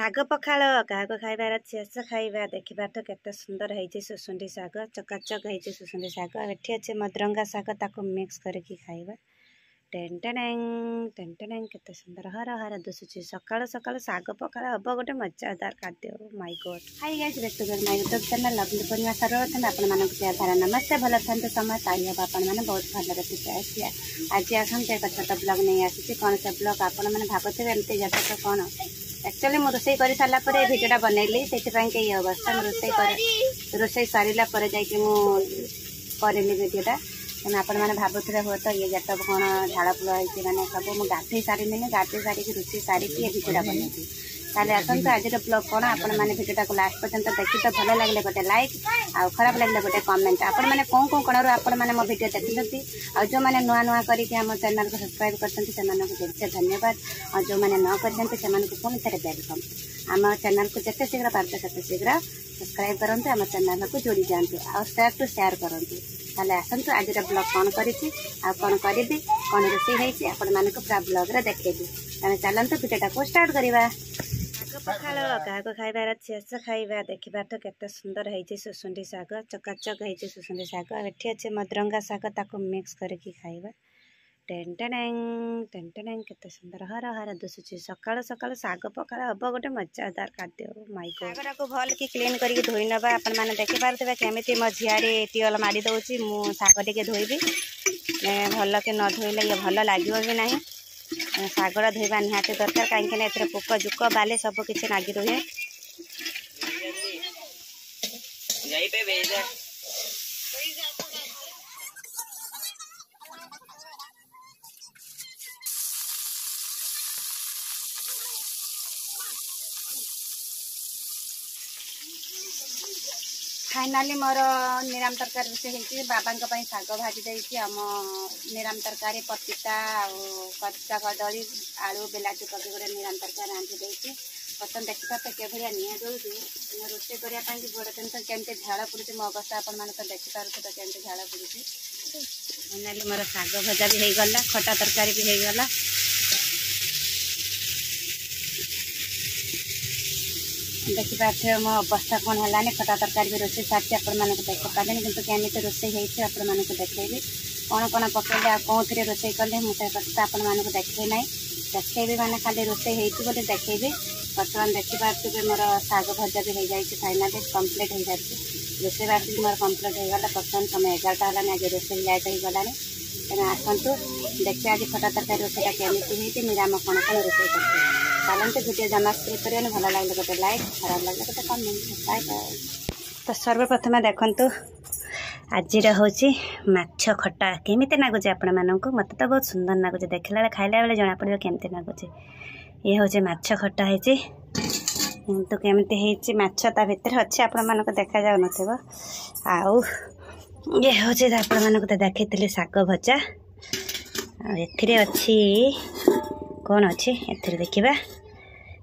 ଶାଗ ପଖାଳ କାହାକୁ ଖାଇବାର ଅଛି ଆସ ଖାଇବା। ଦେଖିବା ତ କେତେ ସୁନ୍ଦର ହେଇଛି ସୁସୁଣ୍ଡି ଶାଗ, ଚକାଚକ ହେଇଛି ସୁସୁଣ୍ଡି ଶାଗ। ଏଠି ଅଛି ମଦରଙ୍ଗା ଶାଗ, ତାକୁ ମିକ୍ସ କରିକି ଖାଇବା। ଟେନ୍ କେତେ ସୁନ୍ଦର ହର ହର ଦିଶୁଛି। ସକାଳୁ ସକାଳୁ ଶାଗ ପଖାଳ ହବ ଗୋଟେ ମଜାଦାର ଖାଦ୍ୟ। My god. Hi guys, best god my YouTube channel lovely Purnima ସର୍ବ ଆପଣମାନଙ୍କୁ ପ୍ରିୟ ନମସ୍ତେ। ଭଲ ଥାନ୍ତୁ ସମସ୍ତେ। ଆଇ ହବ ଆପଣମାନେ ବହୁତ ଭଲରେ ଥିବେ। ଆଜି ଆସନ୍ତୁ ଏକ ଛୋଟ ବ୍ଲଗ୍ ନେଇ ଆସିଛି। କ'ଣ ସେ ବ୍ଲଗ୍ ଆପଣମାନେ ଭାବୁଥିବେ ଏମିତି ଯାତ୍ରା ତ କ'ଣ? एक्चुअली ମୁଁ ରୋଷେଇ କରି ସାରିଲା ପରେ ଏ ଭିଡ଼ିଓଟା ବନେଇଲି, ସେଇଥିପାଇଁ କି ଏଇ ଅବସ୍ଥା। ମୁଁ ରୋଷେଇ ସରିଲା ପରେ ଯାଇକି ମୁଁ କରିଲି ଭିଡ଼ିଓଟା। ତେଣୁ ଆପଣମାନେ ଭାବୁଥିବେ ହୁଏତ ଇଏ ଯାତ୍ରା କ'ଣ ଝାଳ ଫୁଳ ହେଇଛି, ମାନେ ସବୁ ମୁଁ ଗାଧୋଇ ସାରିଲିନି। ଗାଧୋଇ ସାରିକି ରୋଷେଇ ସାରିକି ଏ ଭିଡ଼ିଓଟା ବନେଇଲି। ତାହେଲେ ଆସନ୍ତୁ ଆଜିର ବ୍ଲଗ୍ କ'ଣ, ଆପଣମାନେ ଭିଡ଼ିଓଟାକୁ ଲାଷ୍ଟ ପର୍ଯ୍ୟନ୍ତ ଦେଖି ତ ଭଲ ଲାଗିଲେ ଗୋଟେ ଲାଇକ୍, ଆଉ ଖରାପ ଲାଗିଲେ ଗୋଟେ କମେଣ୍ଟ। ଆପଣମାନେ କେଉଁ କୋଣରୁ ଆପଣମାନେ ମୋ ଭିଡ଼ିଓ ଦେଖୁଛନ୍ତି, ଆଉ ଯେଉଁମାନେ ନୂଆ କରିକି ଆମ ଚ୍ୟାନେଲକୁ ସବସ୍କ୍ରାଇବ୍ କରିଛନ୍ତି ସେମାନଙ୍କୁ ବହୁତ ଧନ୍ୟବାଦ। ଆଉ ଯେଉଁମାନେ ନ କରିଛନ୍ତି ସେମାନଙ୍କୁ ପୁଣି ଥରେ ୱେଲକମ୍। ଆମ ଚ୍ୟାନେଲକୁ ଯେତେ ଶୀଘ୍ର ପାରୁଛ ସେତେ ଶୀଘ୍ର ସବସ୍କ୍ରାଇବ୍ କରନ୍ତୁ, ଆମ ଚ୍ୟାନେଲକୁ ଯୋଡ଼ି ଯାଆନ୍ତୁ, ଆଉ ସେୟାର କରନ୍ତୁ। ତାହେଲେ ଆସନ୍ତୁ ଆଜିର ବ୍ଲଗ୍ କ'ଣ କରିଛି, ଆଉ କ'ଣ କରିବି, କ'ଣ ରୋଷେଇ ହେଇଛି ଆପଣମାନଙ୍କୁ ପୁରା ବ୍ଲଗ୍ରେ ଦେଖେଇବି। ତେଣୁ ଚାଲନ୍ତୁ ଭିଡ଼ିଓଟାକୁ ଷ୍ଟାର୍ଟ କରିବା। ଶାଗ ପଖାଳ କାହାକୁ ଖାଇବାର ଅଛି ଆସ ଖାଇବା। ଦେଖିବା ତ କେତେ ସୁନ୍ଦର ହେଇଛି ସୁସୁଣ୍ଡି ଶାଗ, ଚକାଚକ ହେଇଛି ସୁସୁଣ୍ଡି ଶାଗ। ଏଠି ଅଛି ମଦରଙ୍ଗା ଶାଗ, ତାକୁ ମିକ୍ସ କରିକି ଖାଇବା। ଟେନ୍ କେତେ ସୁନ୍ଦର ହର ହର ଦିଶୁଛି। ସକାଳୁ ସକାଳୁ ଶାଗ ପଖାଳ ହବ ଗୋଟେ ମଜାଦାର ଖାଦ୍ୟ। ମାଇ ଗଡ୍। ଶାଗଟାକୁ ଭଲକି କ୍ଲିନ୍ କରିକି ଧୋଇ ନେବା। ଆପଣମାନେ ଦେଖିପାରୁଥିବେ କେମିତି ମୋ ଝିଆରୀ ଟିଅଲ ମାଡ଼ି ଦେଉଛି। ମୁଁ ଶାଗ ଟିକେ ଧୋଇବି, ଭଲକି ନ ଧୋଇଲେ ଇଏ ଭଲ ଲାଗିବ ବି ନାହିଁ। ଶାଗଟା ଧୋଇବା ନିହାତି ଦରକାର, କାହିଁକିନା ଏଥିରେ ପୋକ ଜୋକ ବାଲି ସବୁ କିଛି ଲାଗି ରୁହେ। फाइनाली मोर निराम तरकारी रोषे होती। बाबा शाग भाजी देती आम निराम तरकारी पपीता कच्चा कदली आलू बिलाती पकड़ गोटे निराम तरकारी रांधि देती। बर्तन देखा तो के भाया निआ दूसरी रोषे करने बड़ जिन केमती झाड़ पड़ी मो अवस्था आपण मैंने तो देखिपे तो केमती झाड़ पड़ी। फाइनाली मोर शाग भजा भी हो गला, खटा तरकारी भी हो गला। देखिपे मो अवस्था कौन है। खटा तरकारी भी रोषे सारी आपण मानक देखिपारे, कि केमी रोषे आपण मानक देखी कौन कौन पकड़े कौन थे रोषे कले मुझे कथा आपण मानक देखी ना। देखी मैंने खाली रोषे होते देखी। बर्तमान देखिपे मोर शाग भजा भी हो जाए। फाइनाली कम्प्लीट हो जाए रोषे बास भी मोर कम्प्लीट हो गला। बर्तमान समय 11टा है। आज रोषे लेट हो गला। तेना आसतु देखिए आज खटा तरकारी रोषेटा केमी होती, निराम कौन कौन रोषे करते। चलते भिडियो जमा स्क्रिप करें, भल लगे गोटे लाइक, खराब लगे गोटे कमेंट। तो सर्वप्रथम देखु आज हूँ माछ खटा केमी लगुच आपण मानक। मत तो बहुत सुंदर लगुच, देखला खाइला बेले जना पड़ो केमती लगुच। ये हूँ माछ खटा है, किंतु केमती है माछ ता भितर अच्छे आपण मानक देखा जाऊ नथिबो। आउ ये हूँ आपण मानक तो देखी शाग भजा, एथिरे अच्छी कौन अच्छी एथिरे देखिबा।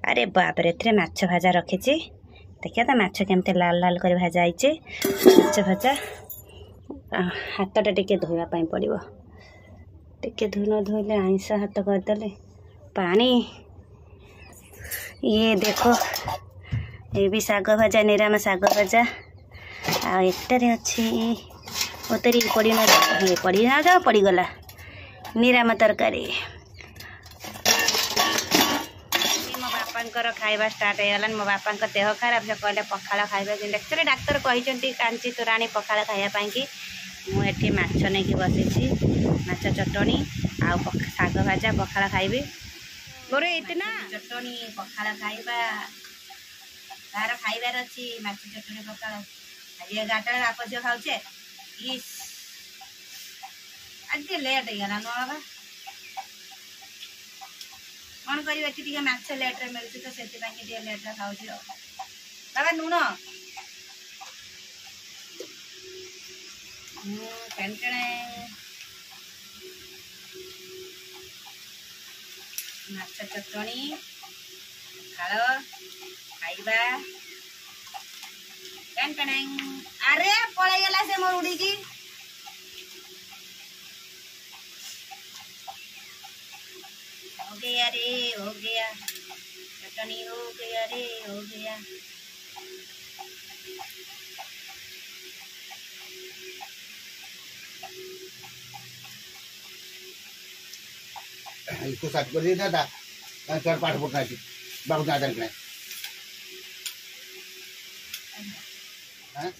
अरे बाप रे, एथिरे माछ भाजा रखी। देखिए तो माछ केमती लाल लाल कर भाजा है। माछ भजा हाथटा टिके धोवाई पड़ो, टिके धोई न धोले आइंस हाथ करदे पानी। ये देखो ये भी शाग भजा, निराम शाग भजा। आटारे अच्छी उतरी पड़ी न जाओ पड़गला निराम तरकारी। मो बापा खाଇବା स्टार्ट हो मो बापा देह खराब, से कहले पखाड़ खाइबा। एक्चुअली डाक्तर कहते कांची तोराणी पखाड़ खाइबा कि मुझे माछ नहीं बसी माछ चटणी आ शाग भाजा पखाड़ खाइबी। गोरे इतना चटणी पखाड़ खाइबा तार खाइबार अच्छी माछ चटणी पखाड़। आज 11टा बाप झील खाऊे। इस आज लेट हो गला ना बाबा, कौन कर माछ लेट रे मिलूँ तो से लेट रे खाऊ बाबा। लुण टेंटणे माछ चटणी खाल खाइबा। टेंटणे अरे पलैगला से मोर उड़ी की। हो गया रे, हो गया। चटनी हो गया रे, हो गया। इसको साथ कर दिया था चार पाठ पकड़ा थी बाबू दादा के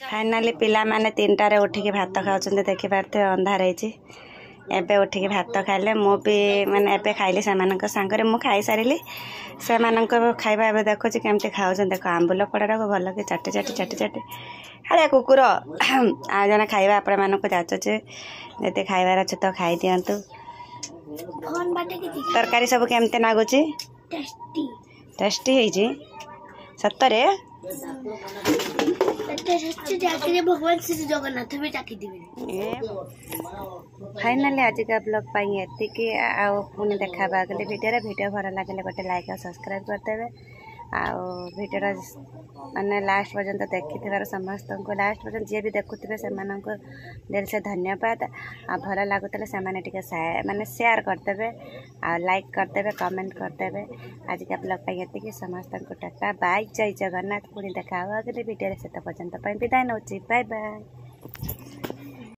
फाइनाली पिला माने 3टारे उठिकी भात खाऊँ देखी पारे अंधार है। एबे उठिकी भात खाइले मु भी माने एबे खाइली से सांगरे मु खाई सारी से खाଇବା एबे देखो केमती खाऊँ। देख आंबुल पड़ा भल कि चाटी चाटी चाटी चाटी हाड़े कुकुर आ जन खाଇବା आपण मानक जाचुचे जदि खाइबार अच्छे तो खाई दिंतु। तरकारी सब केमती नागुच टेस्टी है सतरे भगवान श्री जगन्नाथ भी फाइनाली आज का ब्लॉग पाई एतिकी पुणी देखा गले वीडियो भल लगे गोटे लाइक और सब्सक्राइब करदे वीडियो माने लास्ट पर्यंत देखि समस्त को लास्ट पर्यंत जी भी देखुवे से दिल से धन्यवाद। आ भल लगुले से माने शेयर करदे आ लाइक करदे कमेंट करदे। आज का ब्लॉग पाई एतिकी समस्त को टाटा बाय जय जगन्नाथ पुणी देखा गले वीडियो से पर्यंत विदाय नौची बाय बाय।